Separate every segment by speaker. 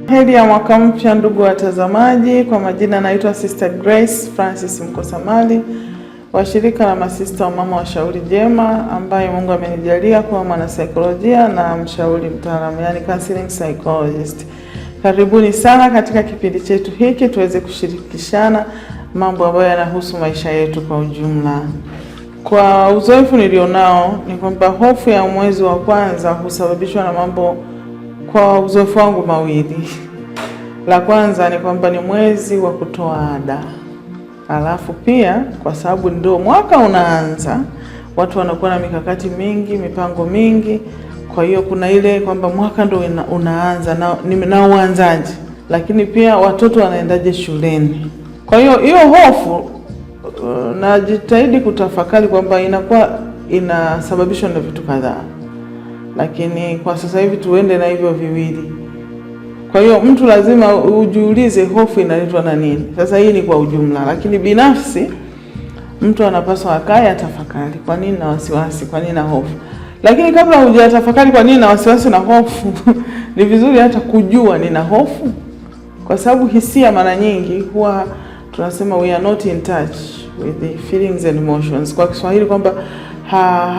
Speaker 1: Heri ya mwaka mpya ndugu watazamaji. Kwa majina naitwa Sister Grace Francis Mkosamali wa shirika la masista wa mama wa Shauri Jema, ambaye Mungu amenijalia kuwa mwanasaikolojia na mshauri mtaalamu, yani counseling psychologist. Karibuni sana katika kipindi chetu hiki tuweze kushirikishana mambo ambayo yanahusu maisha yetu kwa ujumla. Kwa uzoefu nilionao ni kwamba hofu ya mwezi wa kwanza husababishwa na mambo, kwa uzoefu wangu, mawili. La kwanza ni kwamba ni mwezi wa kutoa ada. Alafu pia kwa sababu ndio mwaka unaanza, watu wanakuwa na mikakati mingi, mipango mingi. Kwa hiyo kuna ile kwamba mwaka ndio unaanza na uanzaje, lakini pia watoto wanaendaje shuleni. Kwa hiyo hofu najitahidi kutafakari kwamba inakuwa inasababishwa na vitu kadhaa, lakini kwa sasa hivi tuende na hivyo viwili. Kwa hiyo mtu lazima ujiulize hofu inaletwa na nini. Sasa hii ni kwa ujumla, lakini binafsi mtu anapaswa akae atafakari, kwa nini na wasiwasi, kwa nini na hofu. Lakini kabla hujatafakari kwa nini na wasiwasi na hofu ni vizuri hata kujua nina hofu, kwa sababu hisia mara nyingi huwa tunasema we are not in touch with the feelings and emotions. Kwa Kiswahili kwamba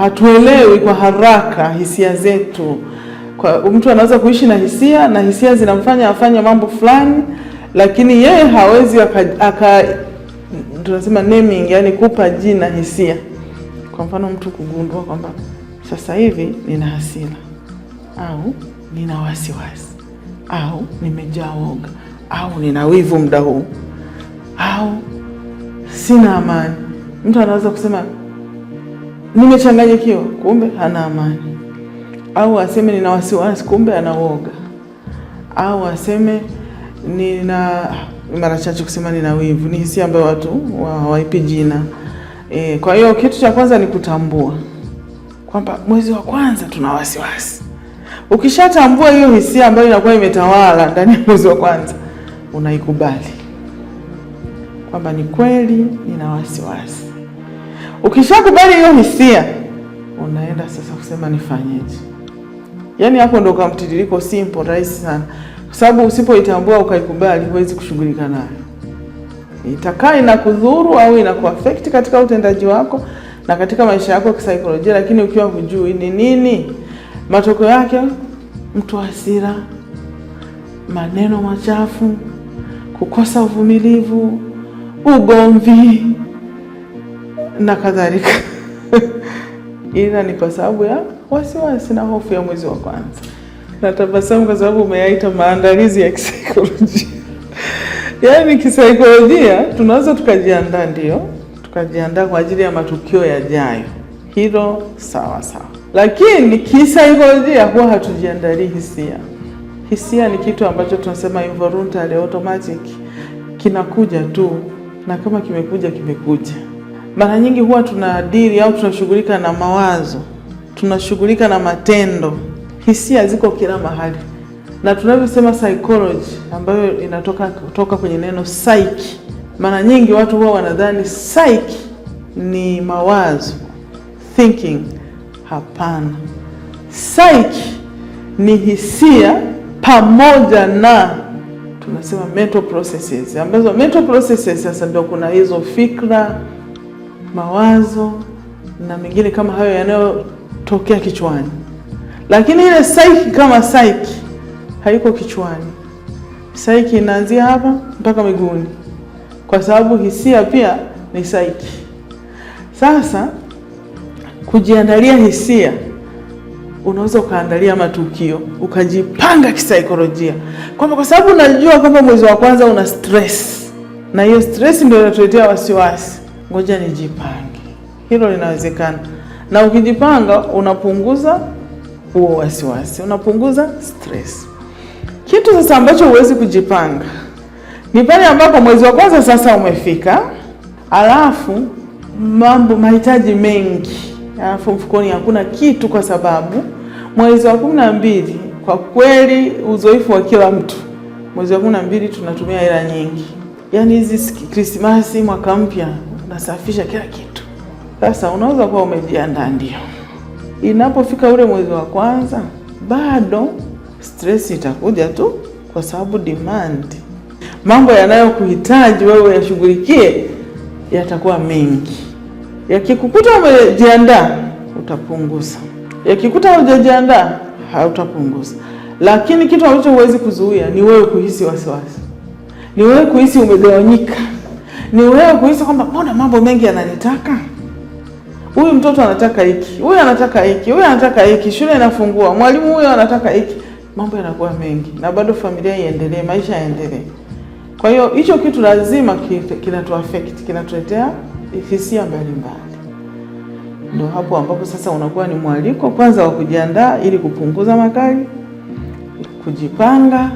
Speaker 1: hatuelewi kwa haraka hisia zetu. Kwa mtu anaweza kuishi na hisia zinamfanya afanye mambo fulani, lakini yeye hawezi tunasema naming, yani kupa jina hisia. Kwa mfano mtu kugundua kwamba sasa hivi nina hasira, au nina wasiwasi, au nimejaa woga, au nina wivu muda huu, au sina amani. Mtu anaweza kusema nimechanganyikiwa, kumbe hana amani. Au aseme nina wasiwasi, kumbe ana woga. Au aseme mara chache kusema nina wivu, ni hisia ambayo watu hawaipi jina. Kwa hiyo kitu cha kwanza ni kutambua kwamba mwezi wa kwanza tuna wasiwasi. Ukishatambua hiyo hisia ambayo inakuwa imetawala ndani ya mwezi wa kwanza, unaikubali kwamba ni kweli nina wasiwasi. Ukishakubali hiyo hisia, unaenda sasa kusema nifanyeje. Yaani hapo ndo kwa mtiririko simple, rahisi sana. Kwa sababu usipoitambua ukaikubali, huwezi kushughulika nayo. Itakaa inakudhuru au inakuaffect katika utendaji wako na katika maisha yako kisaikolojia, lakini ukiwa hujui ni nini matokeo yake, mtu hasira, maneno machafu, kukosa uvumilivu, ugomvi na kadhalika. Ila ni kwa sababu ya wasiwasi na hofu ya mwezi wa kwanza. Natabasamu kwa sababu umeyaita maandalizi ya kisaikolojia. Yaani kisaikolojia tunaweza tukajiandaa, ndio tukajiandaa kwa ajili ya matukio yajayo, hilo sawa sawa. Lakini kisaikolojia huwa hatujiandalii hisia. Hisia ni kitu ambacho tunasema involuntary, automatic, kinakuja tu, na kama kimekuja kimekuja. Mara nyingi huwa tunadili au tunashughulika na mawazo, tunashughulika na matendo. Hisia ziko kila mahali. Na tunavyosema psychology, ambayo inatoka kwenye neno psyche, mara nyingi watu huwa wanadhani psyche ni mawazo, thinking. Hapana. Psyche ni hisia pamoja na tunasema mental processes, ambazo mental processes sasa ndio kuna hizo fikra, mawazo na mengine kama hayo yanayotokea kichwani. Lakini ile psyche kama psyche haiko kichwani. Psyche inaanzia hapa mpaka miguuni, kwa sababu hisia pia ni psyche. Sasa kujiandalia hisia, unaweza ukaandalia matukio, ukajipanga kisaikolojia kwamba kwa sababu unajua kwamba mwezi wa kwanza una stress, na hiyo stress ndio inatuletea wasiwasi, ngoja nijipange. Hilo linawezekana. Na ukijipanga unapunguza huo wasiwasi, unapunguza stress. Kitu sasa ambacho huwezi kujipanga ni pale ambapo mwezi wa kwanza sasa umefika, alafu mahitaji mengi, alafu mfukoni hakuna kitu, kwa sababu mwezi wa 12 kwa kweli uzoefu wa kila mtu, mwezi wa 12 tunatumia hela nyingi. Yaani hizi Krismasi, mwaka mpya, unasafisha kila kitu. Sasa unaweza kuwa umejiandaa, ndio. Inapofika ule mwezi wa kwanza, bado stress itakuja tu, kwa sababu demand, mambo yanayokuhitaji wewe yashughulikie yatakuwa mengi. Yakikukuta umejiandaa utapunguza, yakikuta hujajiandaa hautapunguza. Lakini kitu ambacho huwezi kuzuia ni wewe kuhisi wasiwasi, ni wewe kuhisi umegawanyika, ni wewe kuhisi kwamba mbona mambo mengi yananitaka. Huyu mtoto anataka hiki, huyu anataka hiki, huyu anataka hiki, shule inafungua, mwalimu huyo anataka hiki. Mambo yanakuwa mengi na bado familia iendelee, maisha yaendelee. Kwa hiyo hicho kitu lazima kinatuaffect, kinatuletea hisia mbalimbali. Ndio hapo ambapo sasa unakuwa ni mwaliko kwanza wa kujiandaa ili kupunguza makali, kujipanga,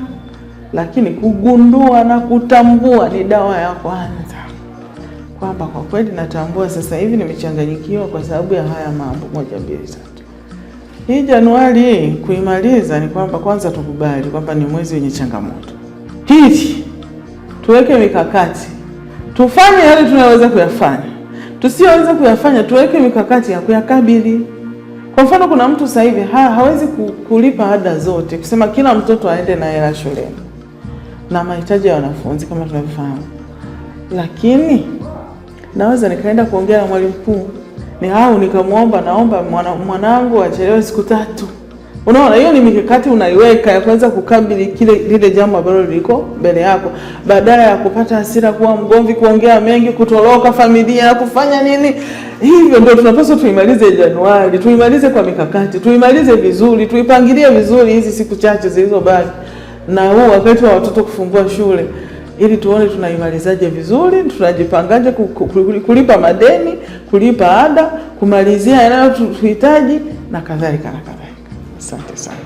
Speaker 1: lakini kugundua na kutambua ni dawa ya kwanza. Kwamba kwa kweli natambua sasa hivi nimechanganyikiwa kwa sababu ya haya mambo 1, 2, 3. Hii Januari kuimaliza ni kwamba kwanza tukubali kwamba ni mwezi wenye changamoto. Pili, tuweke mikakati. Tufanye yale tunayoweza kuyafanya. Tusiyoweza kuyafanya tuweke mikakati ya kuyakabili. Kwa mfano kuna mtu sasa hivi hawezi kulipa ada zote, kusema kila mtoto aende na hela shuleni na mahitaji ya wanafunzi kama tunavyofahamu. Lakini naweza nikaenda kuongea na mwalimu mkuu nikamwomba, naomba mwanangu achelewe siku 3. Unaona, hiyo ni mikakati unaiweka ya kuweza kukabili lile jambo ambalo liko mbele yako, badala ya kupata hasira, kuwa mgomvi, kuongea mengi, kutoroka familia na kufanya nini. Hivyo ndio tunapaswa tuimalize Januari, tuimalize kwa mikakati, tuimalize vizuri, tuipangilie vizuri hizi siku chache zilizobaki na huu wakati wa watoto kufungua shule, ili tuone tunaimalizaje vizuri, tunajipangaje kulipa madeni, kulipa ada, kumalizia yanayotuhitaji na kadhalika na kadhalika. Asante sana.